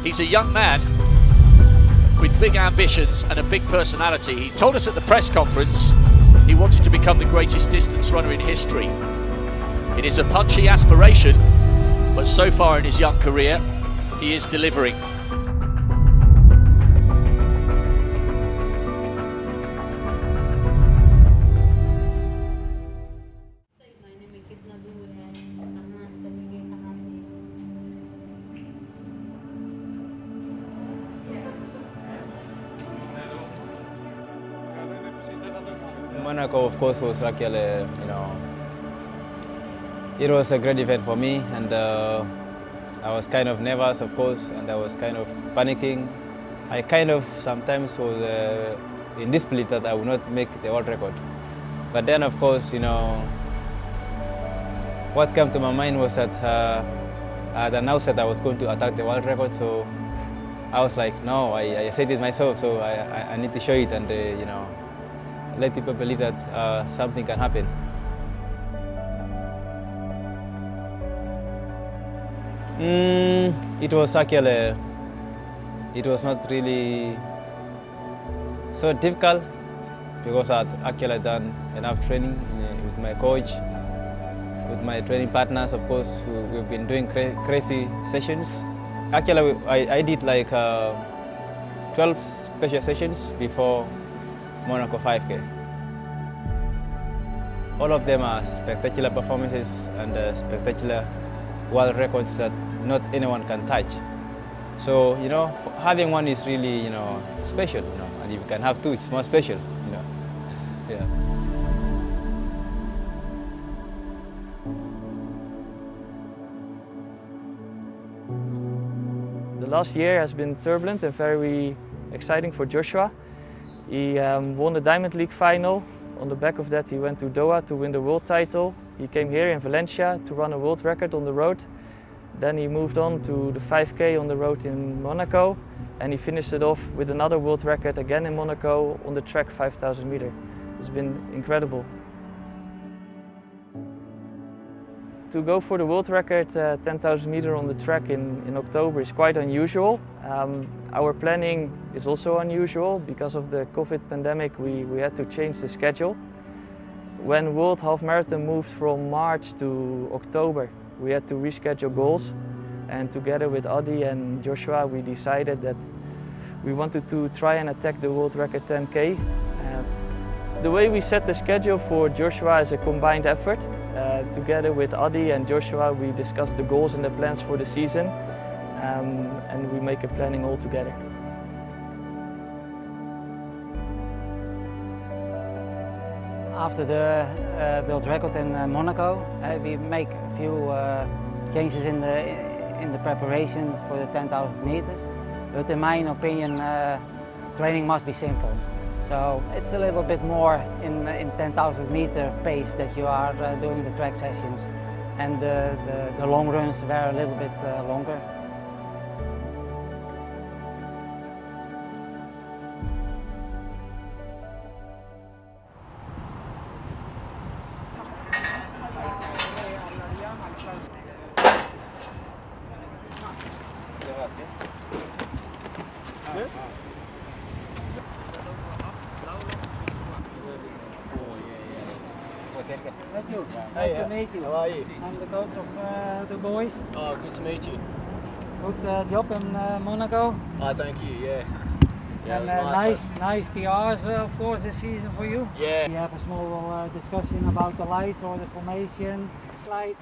He's a young man with big ambitions and a big personality. He told us at the press conference he wanted to become the greatest distance runner in history. It is a punchy aspiration, but so far in his young career, he is delivering. Monaco, of course, was actually, it was a great event for me, and I was kind of nervous, of course, and I was kind of panicking. I kind of sometimes was in disbelief that I would not make the world record. But then, of course, what came to my mind was that I had announced that I was going to attack the world record, so I was like, no, I said it myself, so I need to show it and, let people believe that something can happen. It was actually, it was not really so difficult because I had actually done enough training with my coach, with my training partners. Of course, we've been doing crazy sessions. Actually, I did like 12 special sessions before Monaco 5K. All of them are spectacular performances and spectacular world records that not anyone can touch. So, having one is really, special, and if you can have two, it's more special, Yeah. The last year has been turbulent and very exciting for Joshua. He won the Diamond League final. On the back of that, he went to Doha to win the world title. He came here in Valencia to run a world record on the road. Then he moved on to the 5K on the road in Monaco, and he finished it off with another world record again in Monaco on the track 5,000 meter. It's been incredible. To go for the world record 10,000 meter on the track in October is quite unusual. Our planning is also unusual. Because of the COVID pandemic, we had to change the schedule. When World Half Marathon moved from March to October, we had to reschedule goals. And together with Adi and Joshua, we decided that we wanted to try and attack the world record 10K. The way we set the schedule for Joshua is a combined effort. Together with Adi and Joshua, we discussed the goals and the plans for the season, and we make a planning all together. After the world record in Monaco, we make a few changes in the preparation for the 10,000 meters. But in my opinion, training must be simple. So it's a little bit more in 10,000 meter pace that you are doing the track sessions, and the long runs were a little bit longer. Nice to meet you. How are you? I'm the coach of the boys. Oh, good to meet you. Good job in Monaco. Oh, thank you, yeah. And nice PRs, of course, this season for you. Yeah. We have a small discussion about the lights or the formation. Light,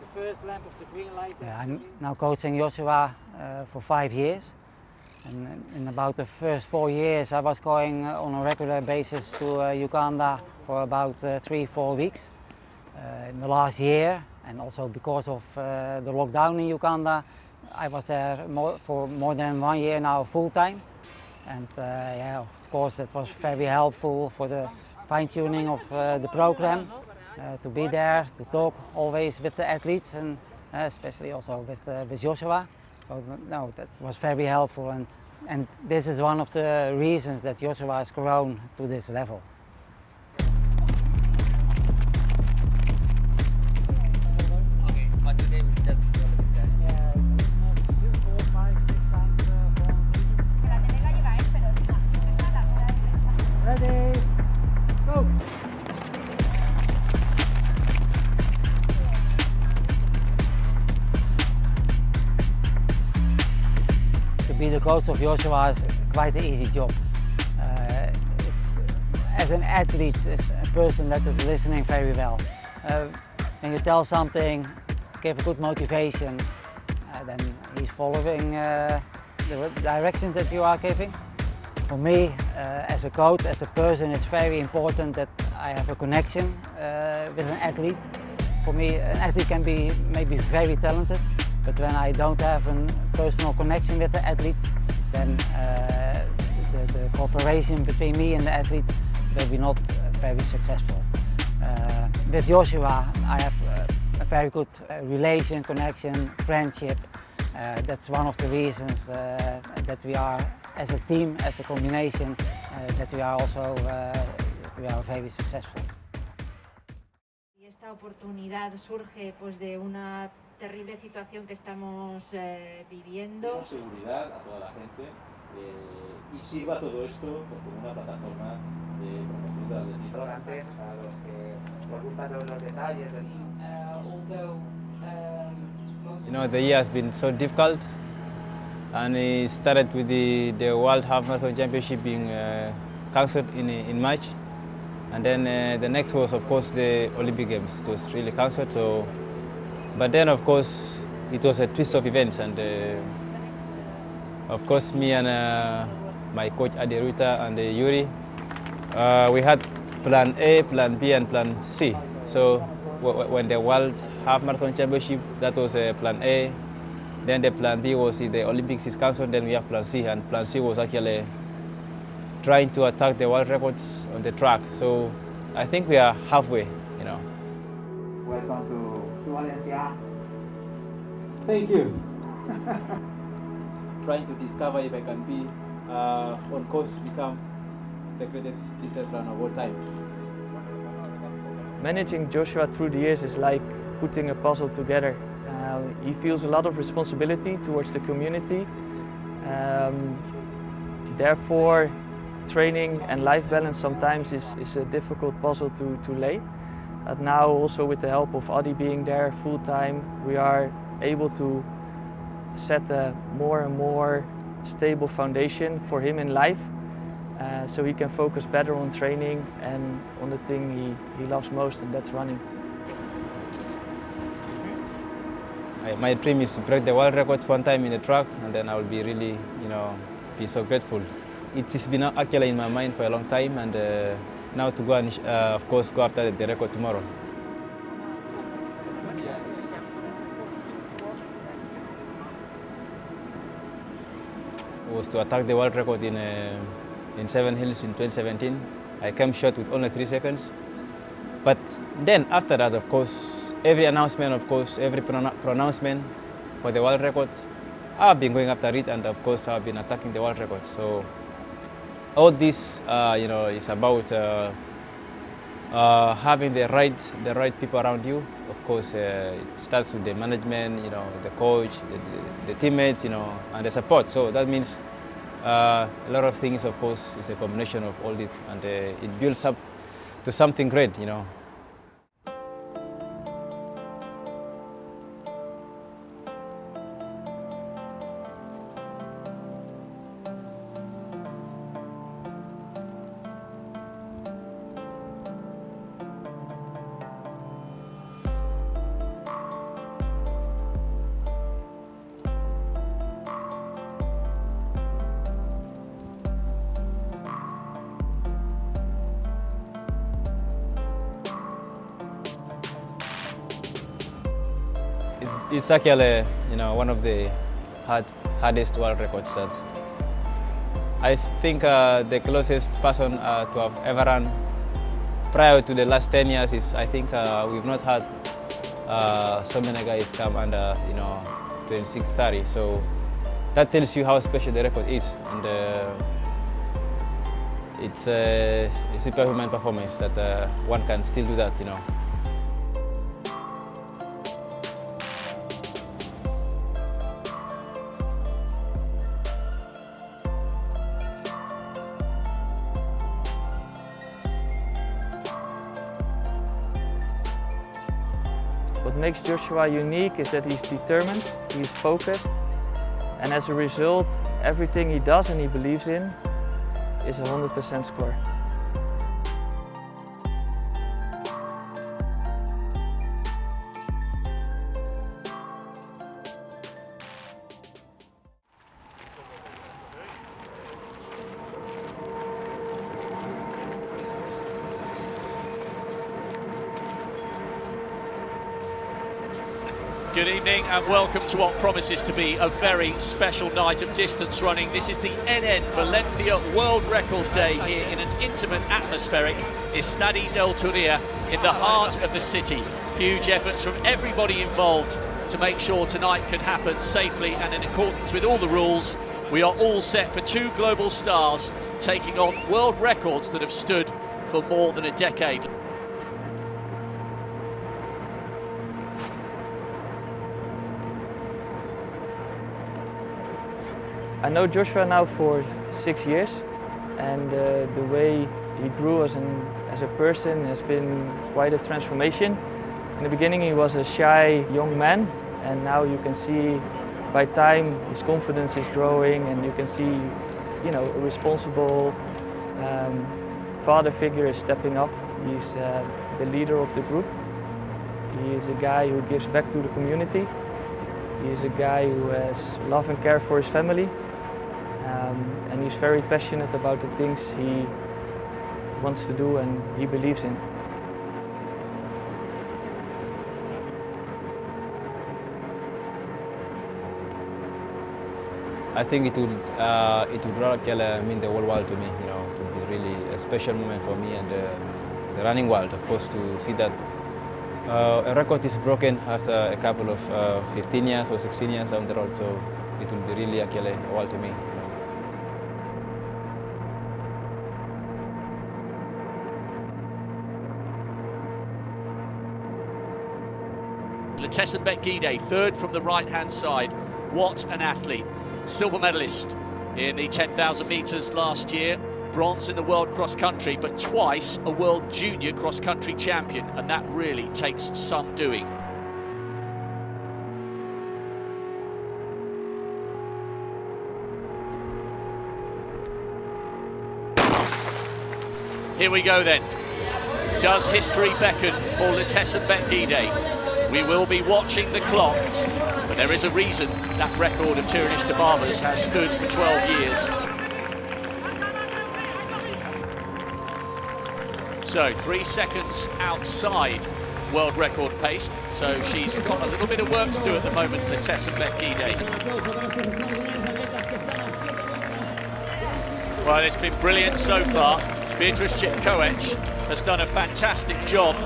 the first lamp of the green light. I'm now coaching Joshua for 5 years. And in about the first 4 years, I was going on a regular basis to Uganda for about 3-4 weeks. In the last year, and also because of the lockdown in Uganda, I was there for more than 1 year now full time. And yeah, of course that was very helpful for the fine-tuning of the program, to be there, to talk always with the athletes, and especially also with Joshua. So no, that was very helpful, and this is one of the reasons that Joshua has grown to this level. Okay, but today that's yeah, 2, 4, 5, 6 times. be the coach of Joshua is quite an easy job. As an athlete, as a person that is listening very well. When you tell something, give a good motivation, then he's following the directions that you are giving. For me, as a coach, as a person, it's very important that I have a connection with an athlete. For me, an athlete can be maybe very talented, but when I don't have a personal connection with the athlete, then the cooperation between me and the athlete will be not very successful. With Joshua, I have a very good relation, connection, friendship. That's one of the reasons that we are, as a team, as a combination, that we are also very successful. Y esta oportunidad surge pues de una terrible situación que estamos viviendo. Demos seguridad a toda la gente y sirva todo esto como una plataforma de promoción del atletismo. Antes, a los que les gustan los detalles. You know, the year has been so difficult, and it started with the World Half Marathon Championship being cancelled in March, and then the next was, of course, the Olympic Games. It was really cancelled. So, but then, of course, it was a twist of events, and of course, me and my coach Adi Ruta and Yuri, we had Plan A, Plan B, and Plan C. So when the World Half Marathon Championship, that was Plan A. Then the Plan B was if the Olympics is cancelled, then we have Plan C, and Plan C was actually trying to attack the world records on the track. So I think we are halfway, you know. Welcome to Valencia. Thank you. Trying to discover if I can be on course to become the greatest distance runner of all time. Managing Joshua through the years is like putting a puzzle together. He feels a lot of responsibility towards the community. Therefore, training and life balance sometimes is a difficult puzzle to lay. But now, also with the help of Adi being there full time, we are able to set a more and more stable foundation for him in life. So he can focus better on training and on the thing he loves most, and that's running. My dream is to break the world records one time in the track, and then I will be really, be so grateful. It has been actually in my mind for a long time, and now to go and, of course, go after the record tomorrow. Was to attack the world record in 7 hills in 2017. I came short with only 3 seconds. But then after that, of course, every announcement, every pronouncement for the world record, I've been going after it, and of course I've been attacking the world record. So all this, is about having the right people around you. Of course, it starts with the management, the coach, the teammates, and the support. So that means a lot of things, of course, is a combination of all this, and it builds up to something great, It's actually, one of the hardest world records that I think the closest person to have ever run prior to the last 10 years is, I think we've not had so many guys come under, 26:30. So that tells you how special the record is, and it's a superhuman performance that one can still do that, What makes Joshua unique is that he's determined, he's focused, And as a result, everything he does and he believes in is a 100% score. Good evening and welcome to what promises to be a very special night of distance running. This is the NN Valencia World Record Day here in an intimate atmospheric Estadio del Turia in the heart of the city. Huge efforts from everybody involved to make sure tonight can happen safely and in accordance with all the rules. We are all set for two global stars taking on world records that have stood for more than a decade. I know Joshua now for 6 years, and the way he grew as a person has been quite a transformation. In the beginning he was a shy young man, and now you can see by time his confidence is growing, and you can see, you know, a responsible father figure is stepping up. He's the leader of the group. He is a guy who gives back to the community. He is a guy who has love and care for his family. And he's very passionate about the things he wants to do and he believes in. I think it would mean the whole world to me. You know, it would be really a special moment for me and the running world, of course, to see that a record is broken after a couple of 15 years or 16 years down the road. So it will be really a world to me. Letesenbet Gidey, third from the right-hand side. What an athlete. Silver medalist in the 10,000 metres last year. Bronze in the World Cross Country, but twice a World Junior Cross Country champion, and that really takes some doing. Here we go then. Does history beckon for Letesenbet Gidey? We will be watching the clock, but there is a reason that record of Tiranish Debarbas has stood for 12 years. So 3 seconds outside world record pace, so she's got a little bit of work to do at the moment, Letesenbet Gidey. Well, it's been brilliant so far. Cheptegei has done a fantastic job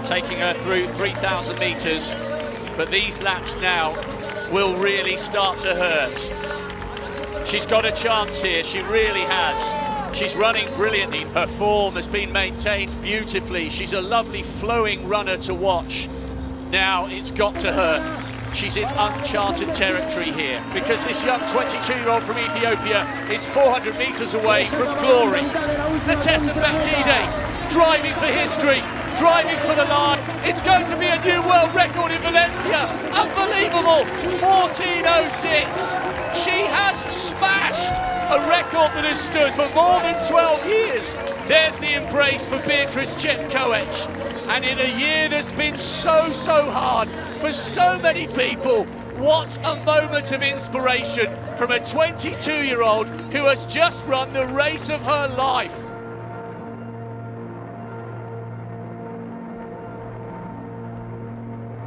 taking her through 3,000 metres, but these laps now will really start to hurt. She's got a chance here, she really has. She's running brilliantly, her form has been maintained beautifully. She's a lovely flowing runner to watch. Now it's got to her. She's in uncharted territory here, because this young 22-year-old from Ethiopia is 400 metres away from glory. Letesenbet Gidey driving for history, driving for the line. It's going to be a new world record in Valencia. Unbelievable, 14:06. She has smashed a record that has stood for more than 12 years. There's the embrace for Cheptegei. And in a year that's been so hard for so many people, what a moment of inspiration from a 22-year-old who has just run the race of her life.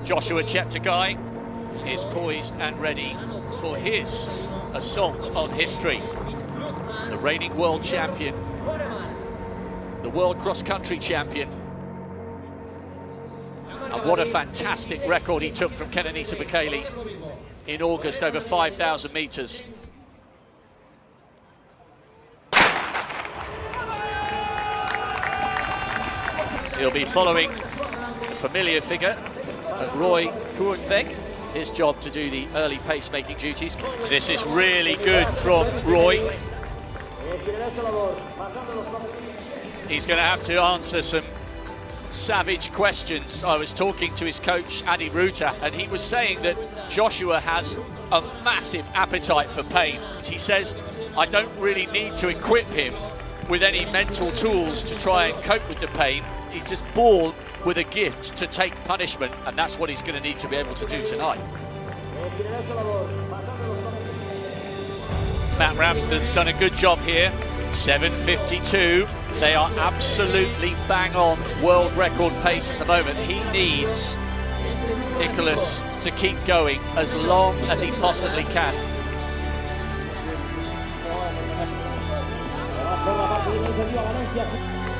Joshua Cheptegei is poised and ready for his assault on history. The reigning world champion, the world cross-country champion. And what a fantastic record he took from Kenenisa Bekele in August over 5,000 metres. He'll be following the familiar figure of Roy Kurenveg, his job to do the early pace-making duties. This is really good from Roy. He's going to have to answer some savage questions. I was talking to his coach, Adi Ruta, and he was saying that Joshua has a massive appetite for pain. He says, I don't really need to equip him with any mental tools to try and cope with the pain. He's just born with a gift to take punishment, and that's what he's going to need to be able to do tonight. Matt Ramsden's done a good job here. 7:52. They are absolutely bang on world record pace at the moment. He needs Nicholas to keep going as long as he possibly can.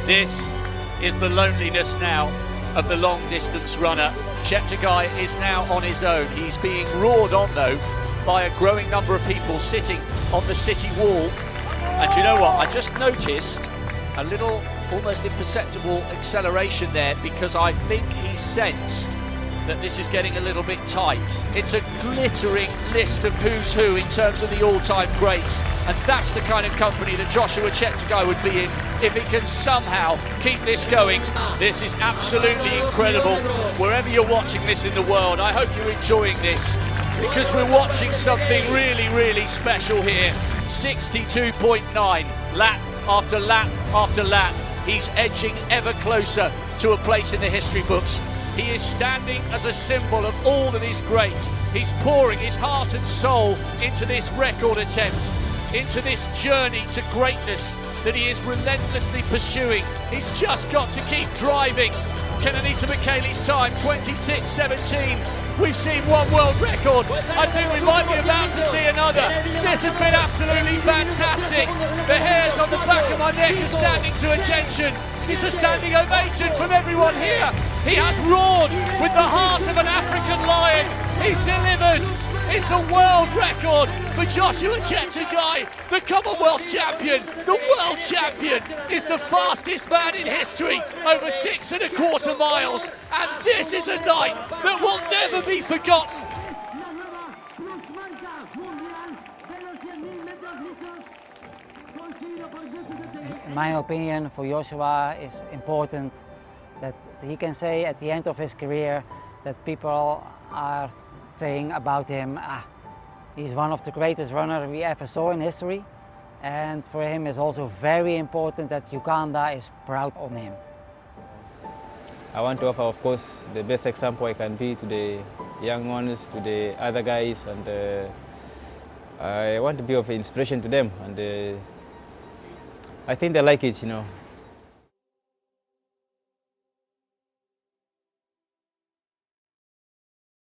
This is the loneliness now of the long distance runner. Cheptegei is now on his own. He's being roared on though by a growing number of people sitting on the city wall. And you know what, I just noticed a little almost imperceptible acceleration there, because I think he sensed that this is getting a little bit tight. It's a glittering list of who's who in terms of the all-time greats, and that's the kind of company that Joshua Cheptegei would be in if he can somehow keep this going. This is absolutely incredible. Wherever you're watching this in the world, I hope you're enjoying this, because we're watching something really, really special here. 62.9, lap after lap after lap. He's edging ever closer to a place in the history books. He is standing as a symbol of all that is great. He's pouring his heart and soul into this record attempt, into this journey to greatness that he is relentlessly pursuing. He's just got to keep driving. Kenenisa Bekele's time, 26:17. We've seen one world record. I think we might be about to see another. This has been absolutely fantastic. The hairs on the back of my neck are standing to attention. It's a standing ovation from everyone here. He has roared with the heart of an African lion. He's delivered. It's a world record for Joshua Cheptegei, the Commonwealth champion. The world champion is the fastest man in history, over 6.25 miles. And this is a night that will never be forgotten. In my opinion, for Joshua, it's important that he can say at the end of his career that people are saying about him, he's one of the greatest runners we ever saw in history. And for him it's also very important that Uganda is proud of him. I want to offer, of course, the best example I can be to the young ones, to the other guys, and I want to be of inspiration to them. And I think they like it, you know.